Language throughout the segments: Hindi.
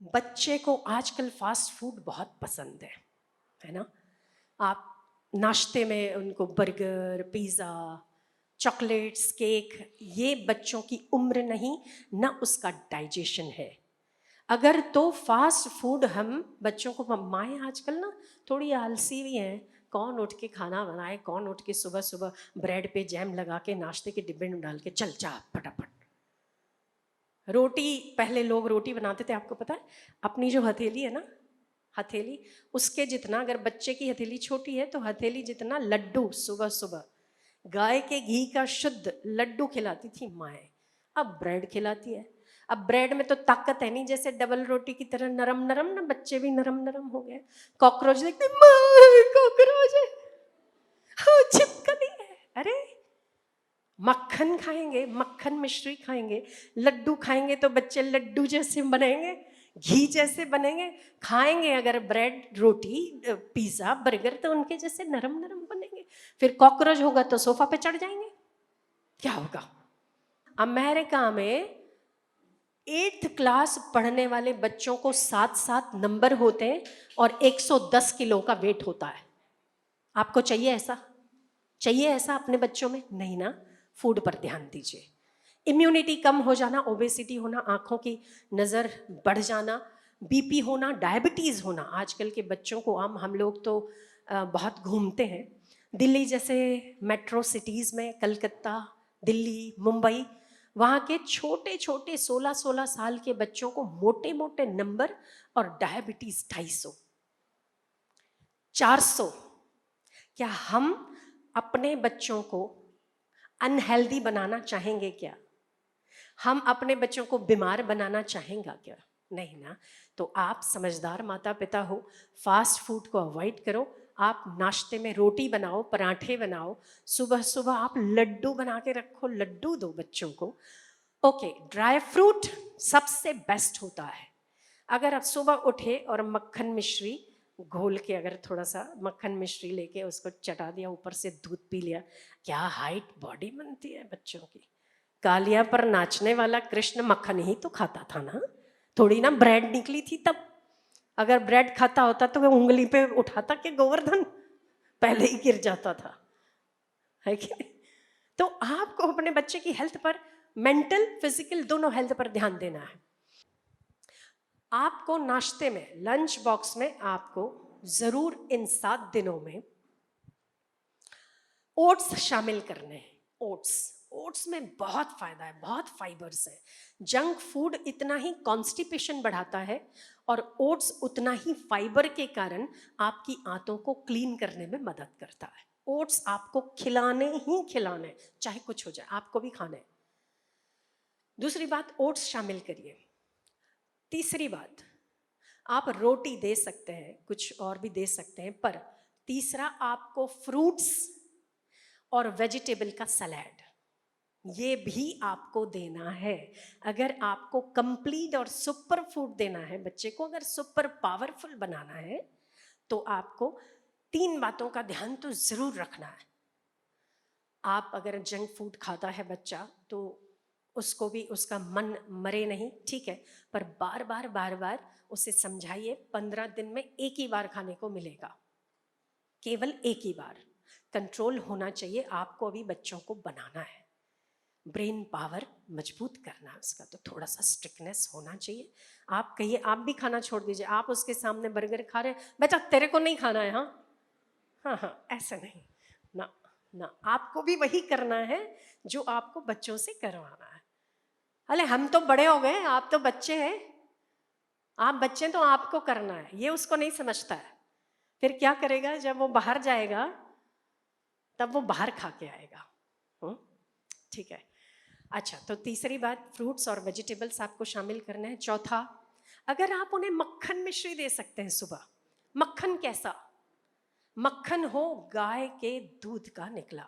बच्चे को आजकल फास्ट फूड बहुत पसंद है ना। आप नाश्ते में उनको बर्गर, पिज़्ज़ा, चॉकलेट्स, केक, ये बच्चों की उम्र नहीं, ना उसका डाइजेशन है। अगर तो फास्ट फूड हम बच्चों को, माएँ आजकल ना थोड़ी आलसी भी हैं। कौन उठ के खाना बनाए, कौन उठ के सुबह सुबह ब्रेड पे जैम लगा के नाश्ते के डिब्बे में डाल के चल जा फटाफट। रोटी, पहले लोग रोटी बनाते थे, आपको पता है? अपनी जो हथेली है ना, हथेली उसके जितना, अगर बच्चे की हथेली छोटी है तो हथेली जितना लड्डू सुबह सुबह गाय के घी का शुद्ध लड्डू खिलाती थी माएँ। अब ब्रेड खिलाती है। अब ब्रेड में तो ताकत है नहीं, जैसे डबल रोटी की तरह नरम नरम, ना बच्चे भी नरम नरम हो गए। कॉकरोच देखते, कॉकरोच है, हाँ, छिपकली है। अरे मक्खन खाएंगे, मक्खन मिश्री खाएंगे, लड्डू खाएंगे तो बच्चे लड्डू जैसे बनेंगे, घी जैसे बनेंगे। खाएंगे अगर ब्रेड, रोटी, पिज़्ज़ा, बर्गर, तो उनके जैसे नरम नरम बनेंगे। फिर कॉकरोच होगा तो सोफा पे चढ़ जाएंगे। क्या होगा? अमेरिका में 8th क्लास पढ़ने वाले बच्चों को 7-7 नंबर होते हैं और 110 किलो का वेट होता है। आपको चाहिए ऐसा? चाहिए ऐसा अपने बच्चों में? नहीं ना। फूड पर ध्यान दीजिए। इम्यूनिटी कम हो जाना, ओबेसिटी होना, आंखों की नज़र बढ़ जाना, बीपी होना, डायबिटीज़ होना। आजकल के बच्चों को, हम लोग तो बहुत घूमते हैं दिल्ली जैसे मेट्रो सिटीज़ में, कलकत्ता, दिल्ली, मुंबई, वहाँ के छोटे छोटे 16-16 साल के बच्चों को मोटे मोटे नंबर और डायबिटीज़ 250, 400। क्या हम अपने बच्चों को अनहेल्दी बनाना चाहेंगे क्या? हम अपने बच्चों को बीमार बनाना चाहेंगे क्या? नहीं ना। तो आप समझदार माता पिता हो, फास्ट फूड को अवॉइड करो। आप नाश्ते में रोटी बनाओ, पराठे बनाओ, सुबह सुबह आप लड्डू बना के रखो, लड्डू दो बच्चों को। ओके, ड्राई फ्रूट सबसे बेस्ट होता है। अगर आप सुबह उठे और मक्खन मिश्री घोल के, अगर थोड़ा सा मक्खन मिश्री लेके उसको चटा दिया, ऊपर से दूध पी लिया, क्या हाइट बॉडी बनती है बच्चों की। कालिया पर नाचने वाला कृष्ण मक्खन ही तो खाता था ना, थोड़ी ना ब्रेड निकली थी तब। अगर ब्रेड खाता होता तो वो उंगली पे उठाता कि गोवर्धन, पहले ही गिर जाता था, है कि नहीं? तो आपको अपने बच्चे की हेल्थ पर, मेंटल फिजिकल दोनों हेल्थ पर ध्यान देना है। आपको नाश्ते में, लंच बॉक्स में आपको जरूर इन 7 दिनों में ओट्स शामिल करने हैं। ओट्स, ओट्स में बहुत फायदा है, बहुत फाइबर्स है। जंक फूड इतना ही कॉन्स्टिपेशन बढ़ाता है और ओट्स उतना ही फाइबर के कारण आपकी आंतों को क्लीन करने में मदद करता है। ओट्स आपको खिलाने ही खिलाने, चाहे कुछ हो जाए, आपको भी खाने। दूसरी बात, ओट्स शामिल करिए। तीसरी बात, आप रोटी दे सकते हैं, कुछ और भी दे सकते हैं, पर तीसरा आपको फ्रूट्स और वेजिटेबल का सलाद, ये भी आपको देना है। अगर आपको कंप्लीट और सुपर फूड देना है बच्चे को, अगर सुपर पावरफुल बनाना है, तो आपको 3 बातों का ध्यान तो जरूर रखना है। आप अगर जंक फूड खाता है बच्चा, तो उसको भी, उसका मन मरे नहीं, ठीक है, पर बार बार बार बार उसे समझाइए, 15 दिन में एक ही बार खाने को मिलेगा, केवल एक ही बार। कंट्रोल होना चाहिए। आपको अभी बच्चों को बनाना है, ब्रेन पावर मजबूत करना है उसका, तो थोड़ा सा स्ट्रिक्टनेस होना चाहिए। आप कहिए, आप भी खाना छोड़ दीजिए, आप उसके सामने बर्गर खा रहे, बेटा तेरे को नहीं खाना है, हाँ हाँ हाँ, ऐसा नहीं ना। ना, आपको भी वही करना है जो आपको बच्चों से करवाना है। अरे हम तो बड़े हो गए, आप तो बच्चे हैं। आप बच्चे तो आपको करना है, ये उसको नहीं समझता है। फिर क्या करेगा, जब वो बाहर जाएगा तब वो बाहर खा के आएगा। ठीक है। अच्छा, तो तीसरी बात, फ्रूट्स और वेजिटेबल्स आपको शामिल करना है। चौथा, अगर आप उन्हें मक्खन मिश्री दे सकते हैं सुबह, मक्खन कैसा? मक्खन हो गाय के दूध का निकला,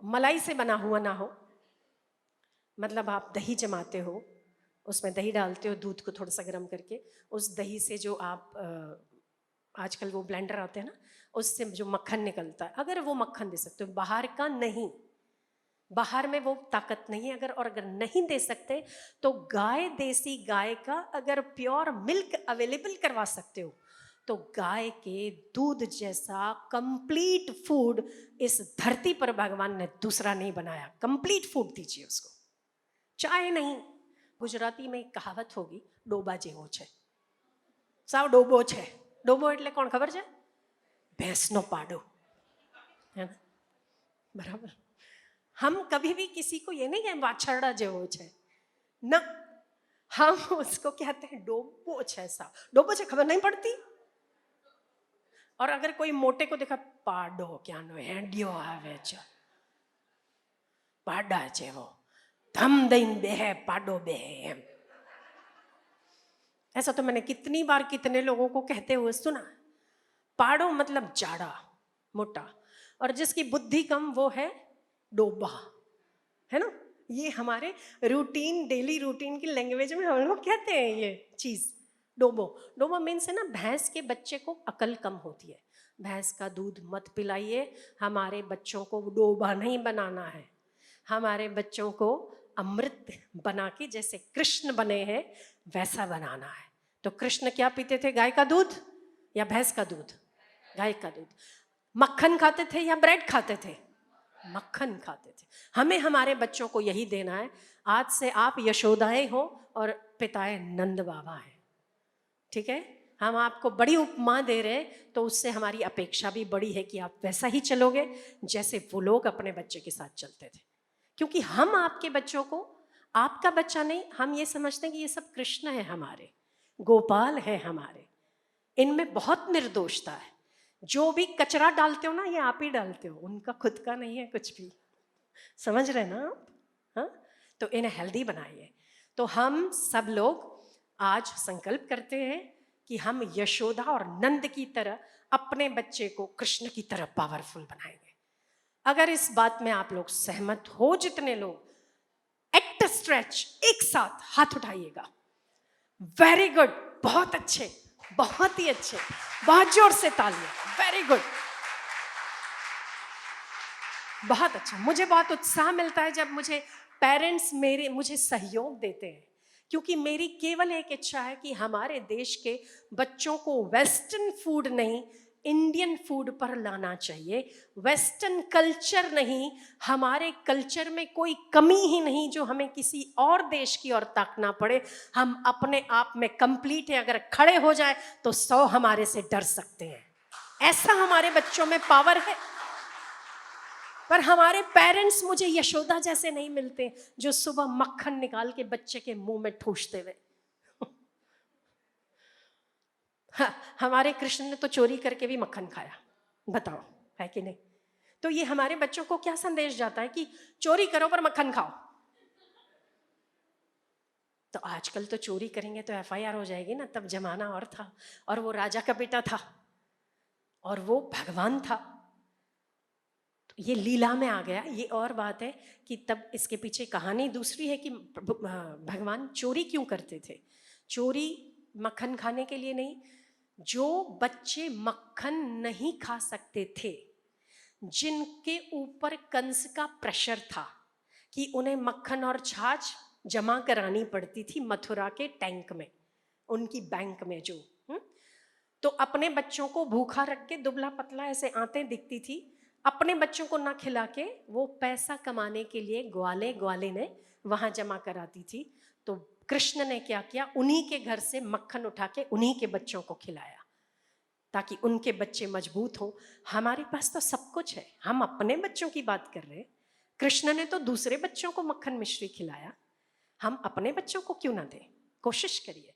मलाई से बना हुआ ना हो। मतलब आप दही जमाते हो, उसमें दही डालते हो, दूध को थोड़ा सा गर्म करके, उस दही से जो आप आजकल वो ब्लेंडर आते हैं ना, उससे जो मक्खन निकलता है, अगर वो मक्खन दे सकते हो, बाहर का नहीं। बाहर में वो ताकत नहीं है। अगर नहीं दे सकते तो गाय, देसी गाय का अगर प्योर मिल्क अवेलेबल करवा सकते हो तो गाय के दूध जैसा कंप्लीट फूड इस धरती पर भगवान ने दूसरा नहीं बनाया। कंप्लीट फूड दीजिए उसको, चाहे नहीं। गुजराती में एक कहावत होगी, डोबा जेवो छे, साव डोबो छे। डोबो એટલે કોણ ખબર છે? ભેંસનો પાડો, है ना? बराबर। हम कभी भी किसी को ये नहीं कहें वाछरड़ा जेवो छे ना, हम उसको कहते हैं डोबो छे। सा डोबो छे खबर नहीं पड़ती। और अगर कोई मोटे को देखा, पाडो क्या नो हेडियो आवे छे, पाडा जेवो, धम दईन बेहे पाडो बेहे एम। ऐसा तो मैंने कितनी बार कितने लोगों को कहते हुए सुना। पाड़ो मतलब जाड़ा, मोटा, और जिसकी बुद्धि कम वो है डोबा, है ना? ये हमारे रूटीन, डेली रूटीन की लैंग्वेज में हम लोग कहते हैं ये चीज डोबो। डोबो मीन्स है ना, भैंस के बच्चे को अकल कम होती है। भैंस का दूध मत पिलाइए। हमारे बच्चों को डोबा नहीं बनाना है, हमारे बच्चों को अमृत बना के जैसे कृष्ण बने हैं वैसा बनाना है। तो कृष्ण क्या पीते थे, गाय का दूध या भैंस का दूध? गाय का दूध। मक्खन खाते थे या ब्रेड खाते थे? मक्खन खाते थे। हमें हमारे बच्चों को यही देना है। आज से आप यशोदाएं हो और पिताएं नंद बाबा हैं, ठीक है? हम आपको बड़ी उपमा दे रहे हैं तो उससे हमारी अपेक्षा भी बड़ी है कि आप वैसा ही चलोगे जैसे वो लोग अपने बच्चे के साथ चलते थे। क्योंकि हम आपके बच्चों को, आपका बच्चा नहीं, हम ये समझते हैं कि ये सब कृष्ण है, हमारे गोपाल है हमारे, इनमें बहुत निर्दोषता है। जो भी कचरा डालते हो ना, ये आप ही डालते हो, उनका खुद का नहीं है कुछ भी। समझ रहे ना आप? हाँ, तो इन्हें हेल्दी बनाइए। तो हम सब लोग आज संकल्प करते हैं कि हम यशोदा और नंद की तरह अपने बच्चे को कृष्ण की तरह पावरफुल बनाएंगे। अगर इस बात में आप लोग सहमत हो, जितने लोग एक्ट स्ट्रेच एक साथ हाथ उठाइएगा। वेरी गुड, बहुत अच्छे, बहुत ही अच्छे, बहुत जोर से तालियां। वेरी गुड, बहुत अच्छा। मुझे बहुत उत्साह मिलता है जब मुझे पेरेंट्स मुझे सहयोग देते हैं, क्योंकि मेरी केवल एक इच्छा है कि हमारे देश के बच्चों को वेस्टर्न फूड नहीं, इंडियन फूड पर लाना चाहिए। वेस्टर्न कल्चर नहीं, हमारे कल्चर में कोई कमी ही नहीं जो हमें किसी और देश की ओर ताकना पड़े। हम अपने आप में कंप्लीट है। अगर खड़े हो जाए तो 100 हमारे से डर सकते हैं, ऐसा हमारे बच्चों में पावर है। पर हमारे पेरेंट्स मुझे यशोदा जैसे नहीं मिलते जो सुबह मक्खन निकाल के बच्चे के मुंह में ठूसते हुए। हमारे कृष्ण ने तो चोरी करके भी मक्खन खाया, बताओ है कि नहीं? तो ये हमारे बच्चों को क्या संदेश जाता है कि चोरी करो पर मक्खन खाओ। तो आजकल तो चोरी करेंगे तो FIR हो जाएगी ना। तब जमाना और था, और वो राजा का बेटा था और वो भगवान था, तो ये लीला में आ गया। ये और बात है कि तब इसके पीछे कहानी दूसरी है कि भगवान चोरी क्यों करते थे। चोरी मक्खन खाने के लिए नहीं। जो बच्चे मक्खन नहीं खा सकते थे, जिनके ऊपर कंस का प्रेशर था कि उन्हें मक्खन और छाछ जमा करानी पड़ती थी मथुरा के टैंक में, उनकी बैंक में जो तो अपने बच्चों को भूखा रख के, दुबला पतला ऐसे आंतें दिखती थी, अपने बच्चों को ना खिला के वो पैसा कमाने के लिए ग्वाले ने वहां जमा कराती थी। तो कृष्ण ने क्या किया, उन्हीं के घर से मक्खन उठा के उन्हीं के बच्चों को खिलाया ताकि उनके बच्चे मजबूत हों। हमारे पास तो सब कुछ है, हम अपने बच्चों की बात कर रहे हैं। कृष्ण ने तो दूसरे बच्चों को मक्खन मिश्री खिलाया, हम अपने बच्चों को क्यों ना दें? कोशिश करिए।